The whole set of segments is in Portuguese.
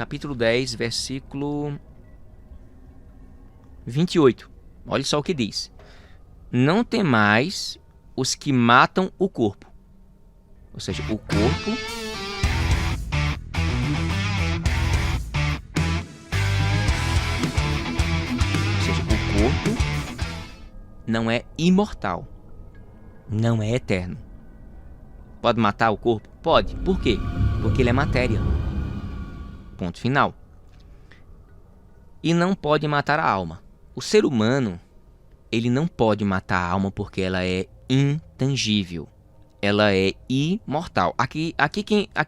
capítulo 10, versículo 28. Olha só o que diz. Não temais os que matam o corpo. Ou seja, o corpo... Ou seja, o corpo não é imortal. Não é eterno. Pode matar o corpo? Pode. Por quê? Porque ele é matéria. Ponto final. E não pode matar a alma. O ser humano, ele não pode matar a alma porque ela é intangível. Ela é imortal. Aqui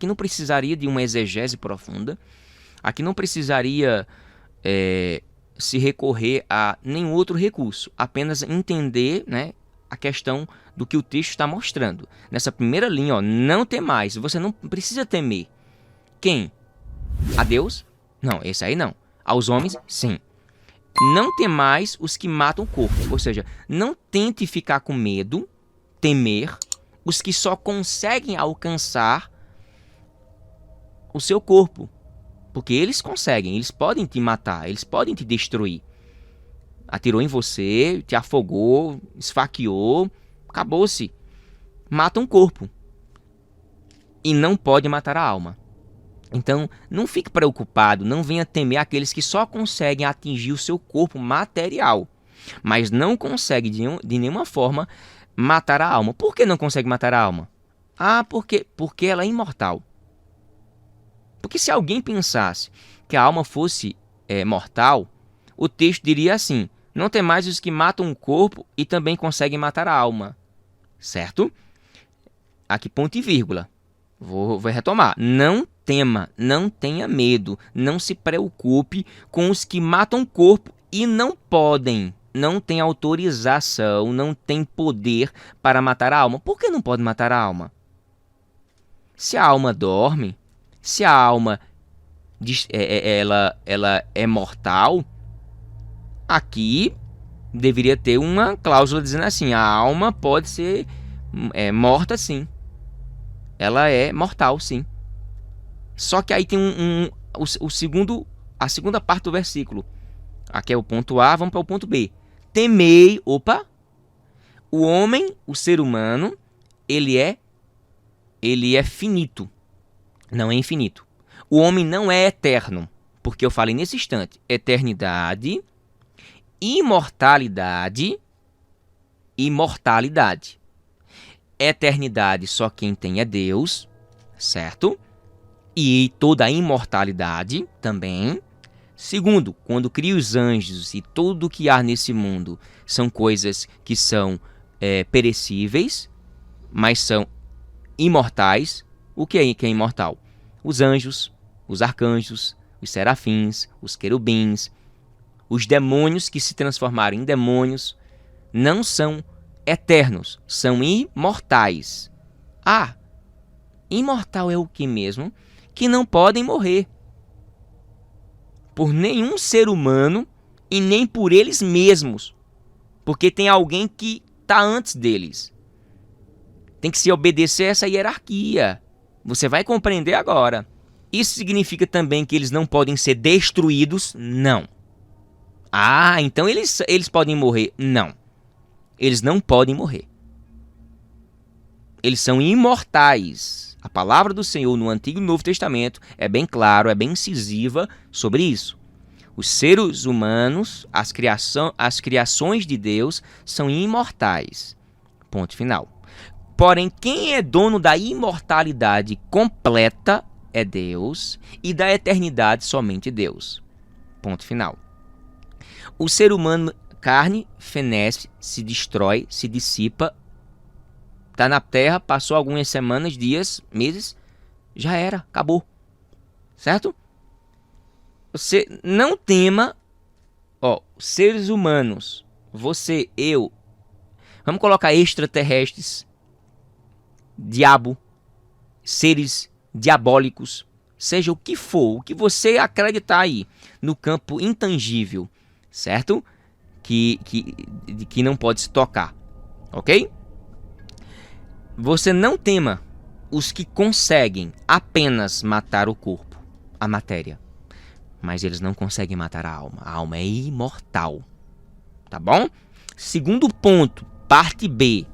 não precisaria de uma exegese profunda. Aqui não precisaria se recorrer a nenhum outro recurso. Apenas entender, né, a questão do que o texto está mostrando. Nessa primeira linha, não temais. Você não precisa temer. Quem? A Deus? Não, esse aí não. Aos homens? Sim. Não temais os que matam o corpo. Ou seja, não tente ficar com medo, temer, os que só conseguem alcançar o seu corpo. Porque eles conseguem, eles podem te matar, eles podem te destruir. Atirou em você, te afogou, esfaqueou, acabou-se. Mata um corpo. E não pode matar a alma. Então, não fique preocupado, não venha temer aqueles que só conseguem atingir o seu corpo material, mas não conseguem de nenhuma forma matar a alma. Por que não consegue matar a alma? Porque ela é imortal. Porque se alguém pensasse que a alma fosse mortal, o texto diria assim: não temais os que matam o corpo e também conseguem matar a alma. Certo? Aqui ponto e vírgula. Vou retomar. Não tema, não tenha medo, não se preocupe com os que matam o corpo e não podem, não tem autorização, não tem poder para matar a alma. Por que não pode matar a alma? Se a alma dorme, se a alma ela é mortal, aqui deveria ter uma cláusula dizendo assim: a alma pode ser morta sim. Ela é mortal sim. Só que aí tem a segunda parte do versículo. Aqui é o ponto A, vamos para o ponto B. Temei, o homem, o ser humano, ele é finito, não é infinito. O homem não é eterno, porque eu falei nesse instante, eternidade, imortalidade e mortalidade. Eternidade só quem tem é Deus, certo? E toda a imortalidade também. Segundo, quando cria os anjos e tudo o que há nesse mundo são coisas que são perecíveis, mas são imortais. O que é imortal? Os anjos, os arcanjos, os serafins, os querubins, os demônios que se transformaram em demônios, não são eternos, são imortais. Imortal é o que mesmo? Que não podem morrer por nenhum ser humano e nem por eles mesmos, porque tem alguém que está antes deles. Tem que se obedecer essa hierarquia. Você vai compreender agora. Isso significa também que eles não podem ser destruídos? Não. Então eles podem morrer? Não. Eles não podem morrer. Eles são imortais. A palavra do Senhor no Antigo e Novo Testamento é bem claro, é bem incisiva sobre isso. Os seres humanos, as criações de Deus são imortais. Ponto final. Porém, quem é dono da imortalidade completa é Deus e da eternidade somente Deus. Ponto final. O ser humano, carne, fenece, se destrói, se dissipa, está na terra, passou algumas semanas, dias, meses, já era, acabou. Certo? Você não tema, seres humanos, você, eu, vamos colocar extraterrestres, diabo, seres diabólicos, seja o que for, o que você acreditar aí, no campo intangível, certo? Que não pode se tocar, ok? Você não tema os que conseguem apenas matar o corpo, a matéria. mas eles não conseguem matar a alma. A alma é imortal. Tá bom? Segundo ponto, parte B.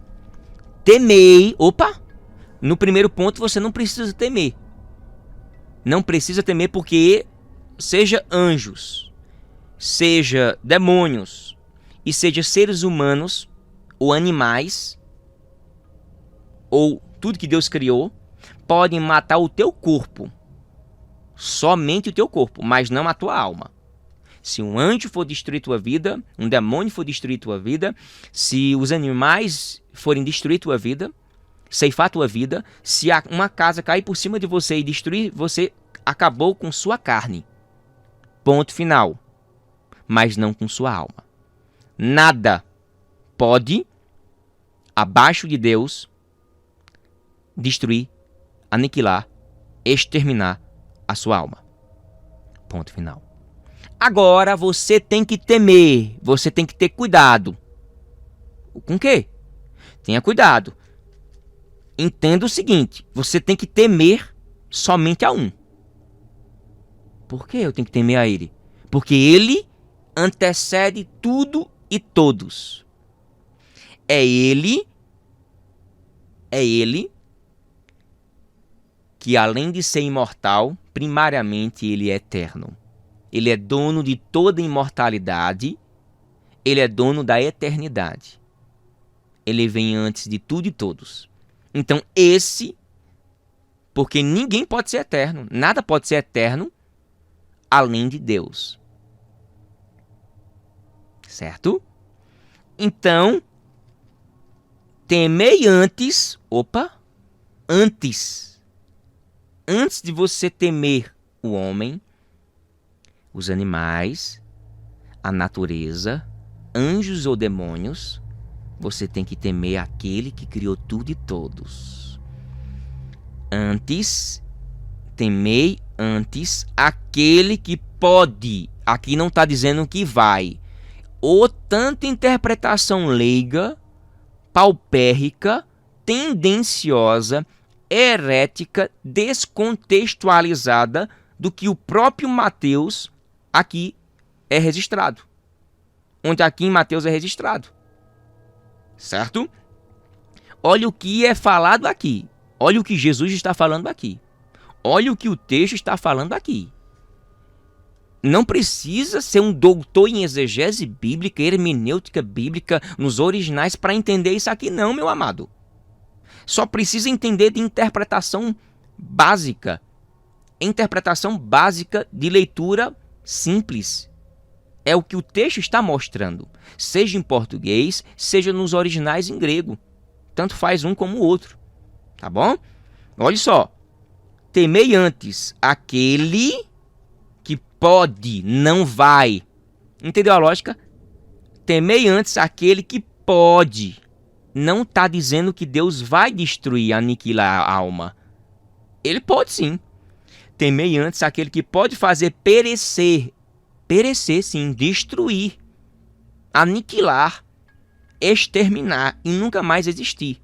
Temei. Opa! No primeiro ponto você não precisa temer. Não precisa temer porque seja anjos, seja demônios e seja seres humanos ou animais ou tudo que Deus criou, podem matar o teu corpo. Somente o teu corpo, mas não a tua alma. Se um anjo for destruir tua vida, um demônio for destruir tua vida, se os animais forem destruir tua vida, ceifar tua vida, se uma casa cair por cima de você e destruir, você acabou com sua carne. Ponto final. Mas não com sua alma. Nada pode, abaixo de Deus, destruir, aniquilar, exterminar a sua alma. Ponto final. Agora você tem que temer, você tem que ter cuidado. Com o quê? Tenha cuidado. Entenda o seguinte, você tem que temer somente a um. Por que eu tenho que temer a ele? Porque ele antecede tudo e todos. É ele que, além de ser imortal, primariamente ele é eterno. Ele é dono de toda imortalidade, ele é dono da eternidade. Ele vem antes de tudo e todos. Então porque ninguém pode ser eterno, nada pode ser eterno além de Deus. Certo? Então, temei antes de você temer o homem, os animais, a natureza, anjos ou demônios, você tem que temer aquele que criou tudo e todos. Temei antes aquele que pode. Aqui não está dizendo que vai. Ou tanta interpretação leiga, paupérrica, tendenciosa, herética, descontextualizada do que o próprio Mateus aqui é registrado. Onde aqui em Mateus é registrado. Certo? Olha o que é falado aqui. Olha o que Jesus está falando aqui. Olha o que o texto está falando aqui. Não precisa ser um doutor em exegese bíblica, hermenêutica bíblica, nos originais para entender isso aqui não, meu amado. Só precisa entender de interpretação básica. Interpretação básica de leitura simples. É o que o texto está mostrando. Seja em português, seja nos originais em grego. Tanto faz um como o outro. Tá bom? Olha só. Temei antes aquele que pode, não vai. Entendeu a lógica? Temei antes aquele que pode. Não está dizendo que Deus vai destruir, aniquilar a alma. Ele pode sim. Temei antes aquele que pode fazer perecer. Perecer sim, destruir. Aniquilar. Exterminar e nunca mais existir.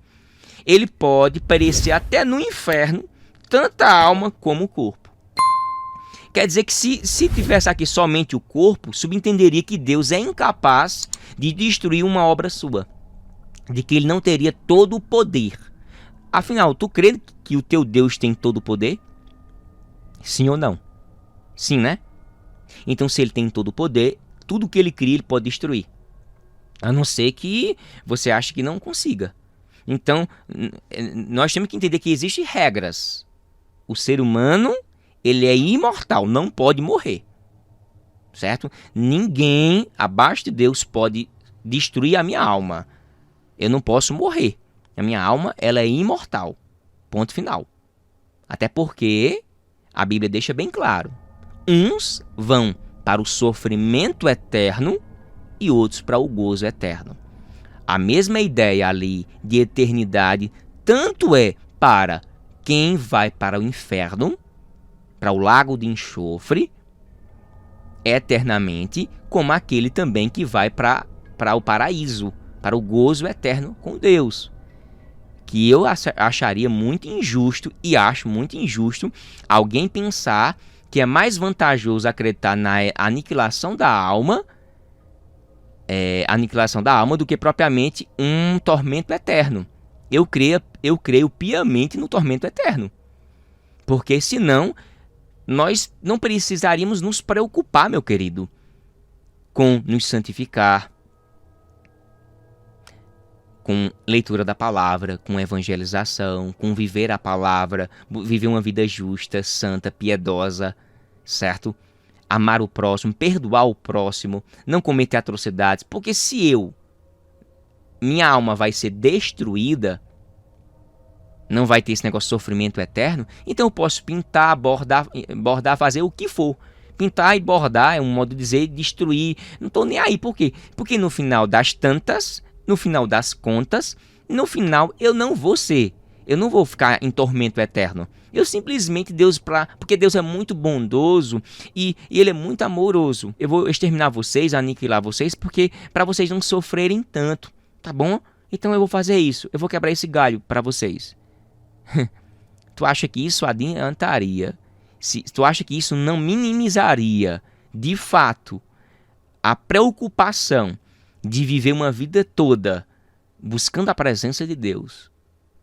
Ele pode perecer até no inferno, tanto a alma como o corpo. Quer dizer que se tivesse aqui somente o corpo, subentenderia que Deus é incapaz de destruir uma obra sua. De que ele não teria todo o poder. Afinal, tu crê que o teu Deus tem todo o poder? Sim ou não? Sim, né? Então, se ele tem todo o poder, tudo que ele cria, ele pode destruir. A não ser que você ache que não consiga. Então, nós temos que entender que existem regras. O ser humano, ele é imortal, não pode morrer. Certo? Ninguém abaixo de Deus pode destruir a minha alma. Eu não posso morrer. A minha alma, ela é imortal. Ponto final. Até porque a Bíblia deixa bem claro. Uns vão para o sofrimento eterno e outros para o gozo eterno. A mesma ideia ali de eternidade tanto é para quem vai para o inferno, para o lago de enxofre, eternamente, como aquele também que vai para o paraíso, para o gozo eterno com Deus. Que eu acharia muito injusto e acho muito injusto alguém pensar que é mais vantajoso acreditar na aniquilação da alma, do que propriamente um tormento eterno. Eu creio piamente no tormento eterno. Porque senão, nós não precisaríamos nos preocupar, meu querido, com nos santificar, com leitura da palavra, com evangelização, com viver a palavra, viver uma vida justa, santa, piedosa, certo? Amar o próximo, perdoar o próximo, não cometer atrocidades, porque se minha alma vai ser destruída, não vai ter esse negócio de sofrimento eterno, então eu posso pintar, bordar, fazer o que for. Pintar e bordar é um modo de dizer destruir, não estou nem aí, por quê? Porque no final das contas, no final eu não vou ficar em tormento eterno. Eu simplesmente, porque Deus é muito bondoso e Ele é muito amoroso. Eu vou exterminar vocês, aniquilar vocês, porque para vocês não sofrerem tanto, tá bom? Então eu vou fazer isso, eu vou quebrar esse galho para vocês. Tu acha que isso adiantaria? Tu acha que isso não minimizaria, de fato, a preocupação de viver uma vida toda buscando a presença de Deus?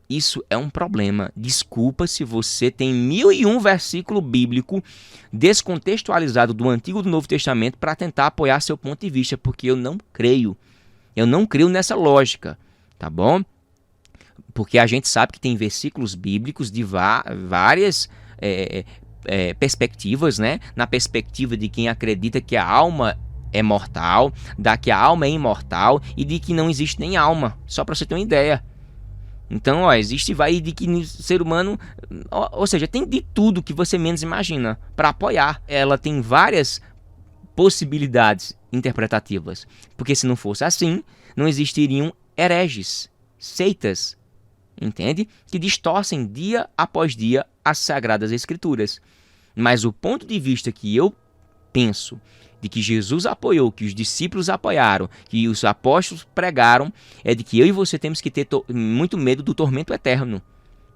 Isso é um problema. Desculpa se você tem 1001 versículo bíblico descontextualizado do Antigo e do Novo Testamento para tentar apoiar seu ponto de vista, porque eu não creio. Eu não creio nessa lógica, tá bom? Porque a gente sabe que tem versículos bíblicos de várias perspectivas, né? Na perspectiva de quem acredita que a alma é mortal, que a alma é imortal e de que não existe nem alma, só para você ter uma ideia. Então, de que o ser humano, ou seja, tem de tudo que você menos imagina para apoiar. Ela tem várias possibilidades interpretativas, porque se não fosse assim, não existiriam hereges, seitas, entende? Que distorcem dia após dia as Sagradas Escrituras. Mas o ponto de vista que eu penso, de que Jesus apoiou, que os discípulos apoiaram, que os apóstolos pregaram, é de que eu e você temos que ter muito medo do tormento eterno.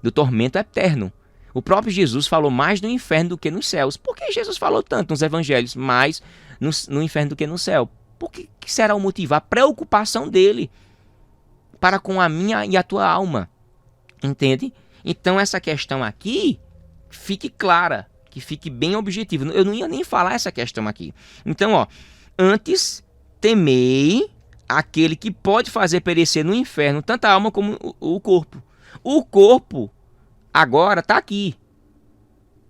Do tormento eterno. O próprio Jesus falou mais no inferno do que nos céus. Por que Jesus falou tanto nos evangelhos, mais no inferno do que no céu? Por que será o motivo? A preocupação dele para com a minha e a tua alma. Entende? Então essa questão aqui, fique clara, que fique bem objetivo. Eu não ia nem falar essa questão aqui. Então, antes temei aquele que pode fazer perecer no inferno tanto a alma como o corpo. O corpo agora está aqui.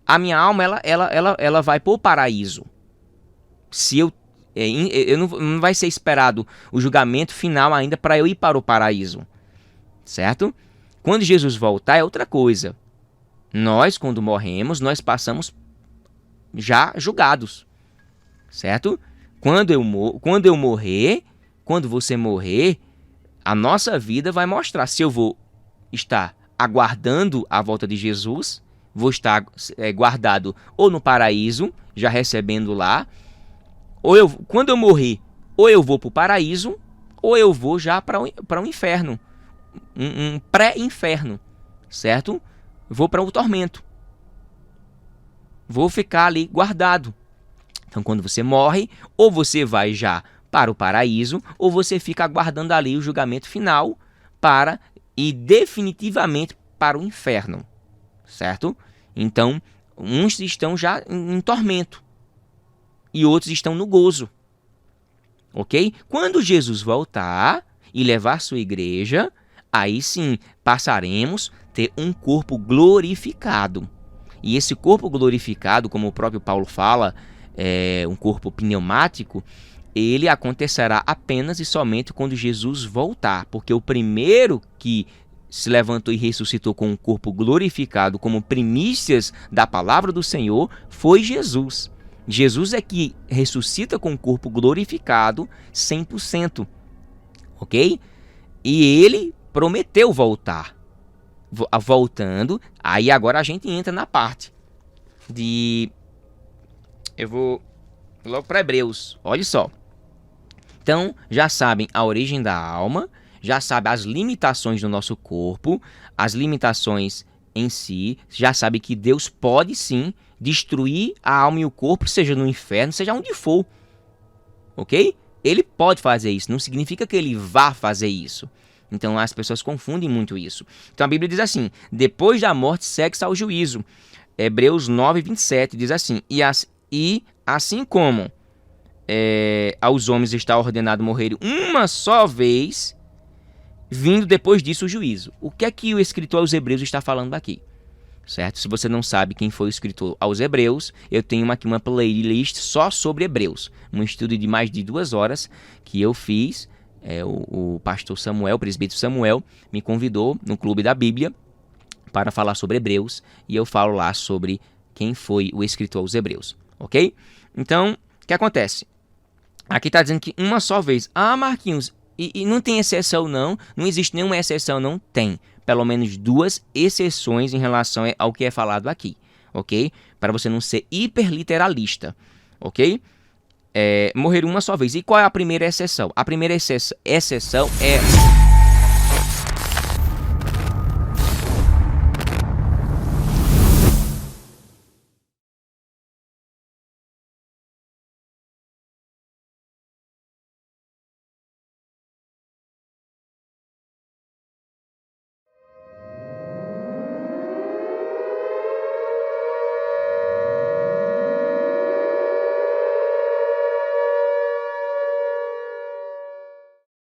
A minha alma, ela vai para o paraíso. Se não vai ser esperado o julgamento final ainda para eu ir para o paraíso. Certo? Quando Jesus voltar é outra coisa. Nós, quando morremos, nós passamos já julgados, certo? Quando você morrer, a nossa vida vai mostrar se eu vou estar aguardando a volta de Jesus, vou estar guardado ou no paraíso, já recebendo lá, quando eu morrer, ou eu vou para o paraíso, ou eu vou já para o inferno, um pré-inferno, certo? Vou para o tormento. Vou ficar ali guardado. Então, quando você morre, ou você vai já para o paraíso, ou você fica aguardando ali o julgamento final para ir definitivamente para o inferno. Certo? Então, uns estão já em tormento e outros estão no gozo. Ok? Quando Jesus voltar e levar sua igreja, aí sim passaremos a ter um corpo glorificado. E esse corpo glorificado, como o próprio Paulo fala, um corpo pneumático, ele acontecerá apenas e somente quando Jesus voltar. Porque o primeiro que se levantou e ressuscitou com um corpo glorificado, como primícias da palavra do Senhor, foi Jesus. Jesus é que ressuscita com um corpo glorificado 100%. Ok? E ele prometeu voltar. Voltando, aí agora a gente entra na parte de... Eu vou logo para Hebreus, olha só. Então, já sabem a origem da alma, já sabem as limitações do nosso corpo, as limitações em si, já sabe que Deus pode sim destruir a alma e o corpo, seja no inferno, seja onde for. Ok? Ele pode fazer isso, não significa que ele vá fazer isso. Então as pessoas confundem muito isso. Então a Bíblia diz assim: depois da morte segue-se ao juízo. Hebreus 9:27 diz assim: e assim como aos homens está ordenado morrer uma só vez, vindo depois disso o juízo. O que é que o escritor aos Hebreus está falando aqui? Certo? Se você não sabe quem foi o escritor aos Hebreus, eu tenho aqui uma playlist só sobre Hebreus. Um estudo de mais de 2 horas que eu fiz. O pastor Samuel, o presbítero Samuel, me convidou no Clube da Bíblia para falar sobre Hebreus. E eu falo lá sobre quem foi o escritor aos Hebreus. Ok? Então, o que acontece? Aqui está dizendo que uma só vez. Ah, Marquinhos, e não tem exceção não? Não existe nenhuma exceção, não? Tem. Pelo menos 2 exceções em relação ao que é falado aqui, ok? Para você não ser hiperliteralista, ok? Morrer uma só vez. E qual é a primeira exceção? A primeira exceção é